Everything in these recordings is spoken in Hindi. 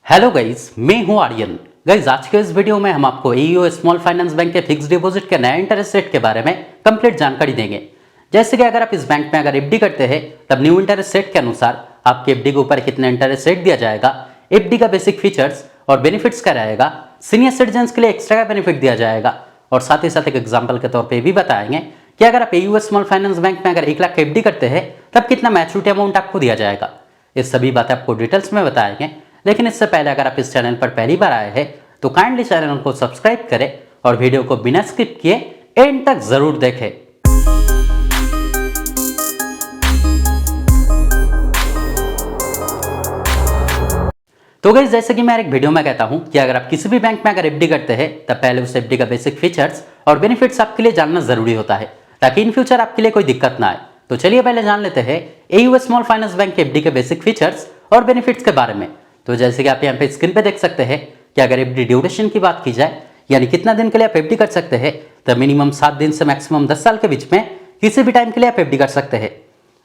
हेलो गाइस, मैं हूं आर्यन। गाइस, आज के इस वीडियो में हम आपको एयू स्मॉल फाइनेंस बैंक के फिक्स डिपॉजिट के नया इंटरेस्ट रेट के बारे में कंप्लीट जानकारी देंगे। जैसे कि अगर आप इस बैंक में अगर एफडी करते हैं तब न्यू इंटरेस्ट रेट के अनुसार आपके एफडी के ऊपर कितना इंटरेस्ट रेट दिया जाएगा, एफडी का बेसिक फीचर्स और बेनिफिट्स क्या रहेगा, सीनियर सिटीजन के लिए एक्स्ट्रा का बेनिफिट दिया जाएगा और साथ ही साथ एक एग्जाम्पल के तौर पर भी बताएंगे कि अगर आप एयू स्मॉल फाइनेंस बैंक में अगर 1 लाख एफडी करते हैं तब कितना मैच्योरिटी अमाउंट आपको दिया जाएगा। ये सभी बातें आपको डिटेल्स में बताएंगे, लेकिन इससे पहले अगर आप इस चैनल पर पहली बार आए हैं तो काइंडली चैनल को सब्सक्राइब करें और वीडियो को बिना स्किप किए एंड तक जरूर देखें। तो गाइस, जैसे कि मैं एक वीडियो में कहता हूं कि अगर आप किसी भी बैंक में अगर एफडी करते हैं तब पहले उस एफडी का बेसिक फीचर्स और बेनिफिट्स आपके लिए जानना जरूरी होता है ताकि इन फ्यूचर आपके लिए कोई दिक्कत ना आए। तो चलिए पहले जान लेते हैं एयू स्मॉल फाइनेंस बैंक के एफडी के बेसिक फीचर्स और बेनिफिट्स के बारे में। तो जैसे कि आप यहाँ पे स्क्रीन पे देख सकते हैं कि अगर एफडी ड्यूरेशन की बात की जाए, यानी कितना दिन के लिए आप एफडी कर सकते हैं, तो मिनिमम 7 दिन से मैक्सिमम 10 साल के बीच में किसी भी टाइम के लिए आप एफडी कर सकते हैं।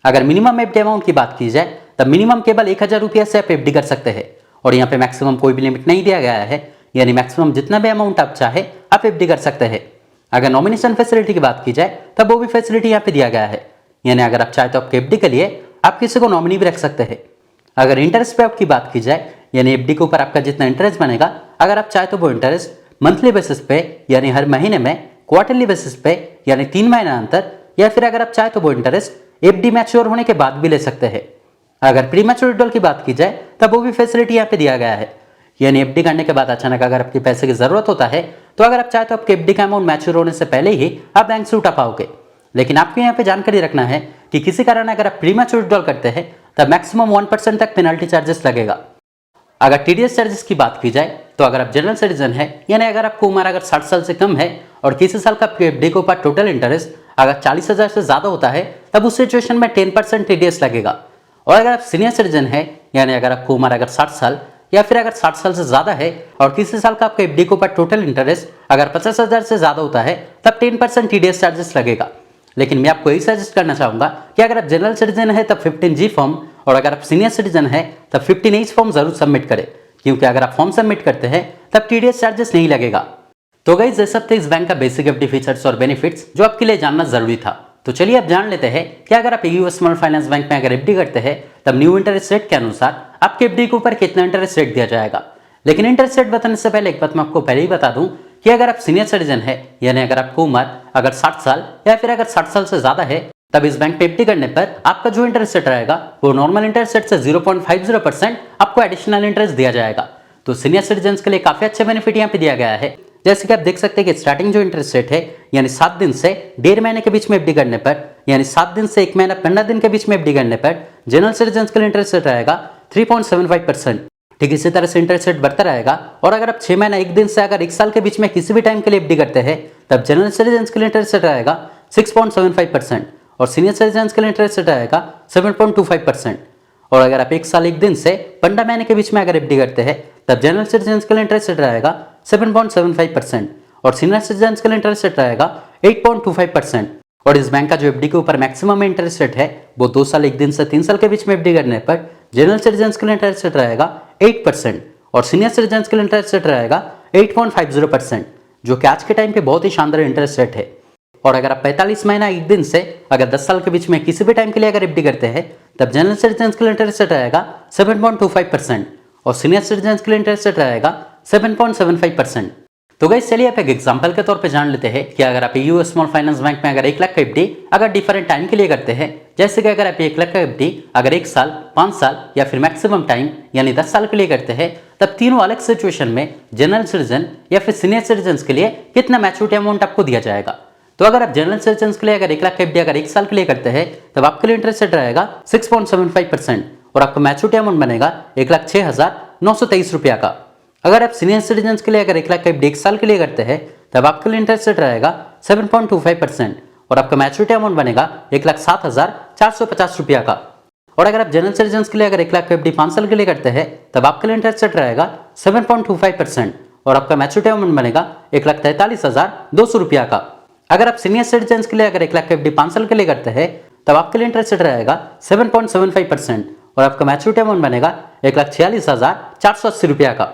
अगर मिनिमम एफडी अमाउंट की बात की जाए तब मिनिमम केवल 1000 रुपया से आप एफडी कर सकते हैं और यहाँ पे मैक्सिमम कोई भी लिमिट नहीं दिया गया है, यानी मैक्सिमम जितना भी अमाउंट आप चाहे आप एफडी कर सकते हैं। अगर नॉमिनेशन फैसिलिटी की बात की जाए तब वो भी फैसिलिटी यहाँ पे दिया गया है, यानी अगर आप चाहे तो आपके एफडी के लिए आप किसी को नॉमिनी भी रख सकते हैं। अगर इंटरेस्ट पे आपकी बात की जाए, यानी एफडी के ऊपर आपका जितना इंटरेस्ट बनेगा, अगर आप चाहे तो वो इंटरेस्ट मंथली बेसिस पे यानी हर महीने में, क्वार्टरली बेसिस पे यानी 3 महीना अंतर, या फिर अगर आप चाहे तो वो इंटरेस्ट एफडी मैच्योर होने के बाद भी ले सकते हैं। अगर प्री मैच्योर विड्रॉल की बात की जाए तब वो भी फैसिलिटी यहाँ पे दिया गया है, यानी एफडी करने के बाद अचानक अगर आपके पैसे की जरूरत होता है तो अगर आप चाहे तो आपके एफडी का अमाउंट मैच्योर होने से पहले ही आप बैंक से उठा पाओगे। लेकिन आपको यहाँ पे जानकारी रखना है कि किसी कारण अगर आप प्री मैच्योर विड्रॉल करते हैं तब मैक्सिमम 1% तक पेनल्टी चार्जेस लगेगा। अगर टीडीएस चार्जेस की बात की जाए तो अगर आप जनरल सिटीजन है, यानी अगर आपको उम्र अगर 60 साल से कम है और किसी साल का एफडी के ऊपर टोटल इंटरेस्ट अगर 40,000 से ज्यादा होता है तब उस सिचुएशन में 10% टीडीएस लगेगा। और अगर आप सीनियर सिटीजन है, यानी अगर आपको उम्र अगर 60 साल या फिर अगर 60 साल से ज्यादा है और किसी साल का आपका एफडी के ऊपर टोटल इंटरेस्ट अगर 50,000 से ज्यादा होता है तब 10% टीडीएस चार्जेस लगेगा। लेकिन मैं आपको यही सजेस्ट करना चाहूंगा कि अगर आप जनरल सिटीजन है तब 15G फॉर्म और अगर आप सीनियर सिटीजन है तब 15H फॉर्म जरूर सबमिट करें, क्योंकि अगर आप फॉर्म सबमिट करते हैं तब टीडीएस चार्जेस नहीं लगेगा। तो गाइस, ये सब थे इस बैंक का बेसिक एफडी फीचर्स और बेनिफिट्स जो आपके लिए जानना जरूरी था। तो चलिए अब जान लेते हैं कि अगर आप एयू स्मॉल फाइनेंस बैंक में अगर एफडी करते हैं तब न्यू इंटरेस्ट रेट के अनुसार आपके एफडी के ऊपर कितना इंटरेस्ट रेट दिया जाएगा। लेकिन इंटरेस्ट रेट बताने से पहले एक बात मैं आपको पहले ही बता दूं कि अगर आप सीनियर सिटीजन है, यानी अगर आपको उम्र अगर 60 साल या फिर अगर 60 साल से ज्यादा है तब इस बैंक पे एफडी करने पर आपका जो इंटरेस्ट रेट रहेगा वो नॉर्मल इंटरेस्ट रेट से 0.50% आपको एडिशनल इंटरेस्ट दिया जाएगा। तो सीनियर सिटीजन के लिए काफी अच्छा बेनिफिट यहाँ पे दिया गया है। जैसे कि आप देख सकते हैं कि स्टार्टिंग जो इंटरेस्ट रेट है, यानी 7 दिन से 1.5 महीने के बीच में एफडी करने पर, यानी 7 दिन से 1 महीना 15 दिन के बीच में एफडी करने पर जनरल सिटीजन के लिए इंटरेस्ट रेट रहेगा 3.75%। ठीक इसी तरह से इंटरेस्ट रेट बढ़ता रहेगा और अगर आप 6 महीना 1 दिन से अगर 1 साल के बीच में किसी भी टाइम के लिए एफडी करते हैं तब जनरल सिटीजन के लिए इंटरेस्ट रेट रहेगा 6.75% और सीनियर सिटीजन के लिए इंटरेस्ट रेट रहेगा 7.25%। और अगर आप 1 साल 1 दिन से 15 महीने के बीच में अगर एफडी करते हैं तब जनरल सिटीजन के लिए इंटरेस्ट रेट रहेगा 7.75% और सीनियर सिटीजन के लिए इंटरेस्ट रेट रहेगा 8.25%। और इस बैंक का जो एफडी के ऊपर मैक्सिमम इंटरेस्ट रेट है वो 2 साल 1 दिन से 3 साल के बीच में एफडी करने पर जनरल सिटीजन के लिए इंटरेस्ट रेट रहेगा 8% और सीनियर सिटीजन के लिए इंटरेस्ट रेट रहेगा 8.50%, जो कि आज के टाइम पे बहुत ही शानदार इंटरेस्ट रेट है। और अगर आप 45 महीना 1 दिन से अगर 10 साल के बीच में किसी भी टाइम के लिए अगर एफडी करते हैं तब जनरल सिटीजन के लिए इंटरेस्ट रेट रहेगा 7.25% और सीनियर सिटीजन के लिए इंटरेस्ट रेट रहेगा 7.75%। तो गाइस, चलिए आप एक एग्जांपल के तौर पे जान लेते हैं कि अगर आप एयू स्मॉल फाइनेंस बैंक में अगर 1 लाख का एफडी अगर डिफरेंट टाइम के लिए करते हैं, जैसे कि अगर आप 1 लाख का एफडी अगर 1 साल, 5 साल या फिर मैक्सिमम टाइम यानी 10 साल के लिए करते हैं तब तीनों अलग सिचुएशन में जनरल सिटीजन या फिर सीनियर सिटीजन के लिए कितना मैच्योरिटी अमाउंट आपको दिया जाएगा। तो अगर आप जनरल सिटीजन के लिए अगर 1 लाख का एफडी अगर 1 साल के लिए करते हैं तब आपके लिए इंटरेस्ट रेट रहेगा 6.75% और आपका मैच्योरिटी अमाउंट बनेगा 1,06,923 रुपया का। अगर आप सीनियर सिटीजन के लिए अगर 1 लाख का एफडी 1 साल के लिए करते हैं तब आपके लिए इंटरेस्ट रेट रहेगा 7.25% और आपका मैच्योरिटी अमाउंट बनेगा 1,07,450 रुपया का। और अगर आप जनरल सिटीजन के लिए अगर 1 लाख का एफडी 5 साल के लिए करते हैं तब आपके लिए इंटरेस्ट रेट रहेगा 7.25% और आपका मैच्योरिटी अमाउंट बनेगा 1,43,200 रुपया का। अगर आप सीनियर सिटीजन के लिए अगर 1 लाख का एफडी 5 साल के लिए करते हैं तब आपके लिए इंटरेस्ट रेट रहेगा 7.75% और आपका मैच्योरिटी अमाउंट बनेगा 1,46,480 रुपया का।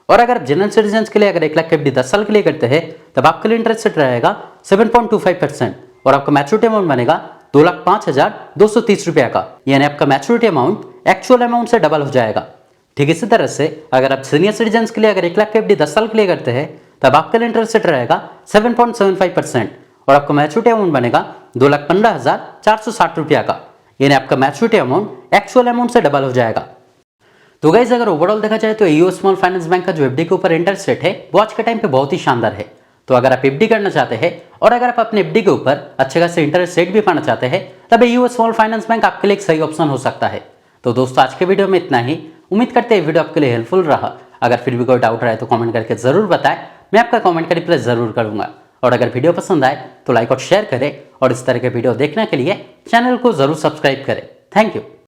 और अगर आप जनरल सिटीजन के लिए अगर 1 लाख एफडी 10 साल के लिए करते हैं तब आपके लिए इंटरेस्ट रेट रहेगा 7.25% और आपका मैच्योरिटी अमाउंट बनेगा 2,05,230 रुपया का। यानी आपका मैच्योरिटी अमाउंट एक्चुअल अमाउंट से डबल हो जाएगा। ठीक इसी तरह से अगर आप सीनियर सिटीजन के लिए अगर 1 लाख एफडी 10 साल के लिए करते हैं तब आपके लिए इंटरेस्ट रेट रहेगा 7.75% और आपका मैच्योरिटी अमाउंट बनेगा 2,15,460 रुपया का। यानी आपका मैच्योरिटी अमाउंट एक्चुअल अमाउंट से डबल हो जाएगा। तो गाइस अगर ओवरऑल देखा जाए तो एयू स्मॉल फाइनेंस बैंक का जो एफडी के ऊपर इंटरेस्ट रेट है वो आज के टाइम पे बहुत ही शानदार है। तो अगर आप एफडी करना चाहते हैं और अगर आप अपने एफडी के ऊपर अच्छे खासे इंटरेस्ट रेट भी पाना चाहते हैं तब एयू स्मॉल फाइनेंस बैंक आपके लिए एक सही ऑप्शन हो सकता है। तो दोस्तों आज के वीडियो में इतना ही। उम्मीद करते हैं वीडियो आपके लिए हेल्पफुल रहा। अगर फिर भी कोई डाउट रहे तो कमेंट करके जरूर बताएं, मैं आपका कमेंट का रिप्लाई जरूर करूंगा। और अगर वीडियो पसंद आए तो लाइक और शेयर करें और इस तरह के वीडियो देखने के लिए चैनल को जरूर सब्सक्राइब करें। Thank you.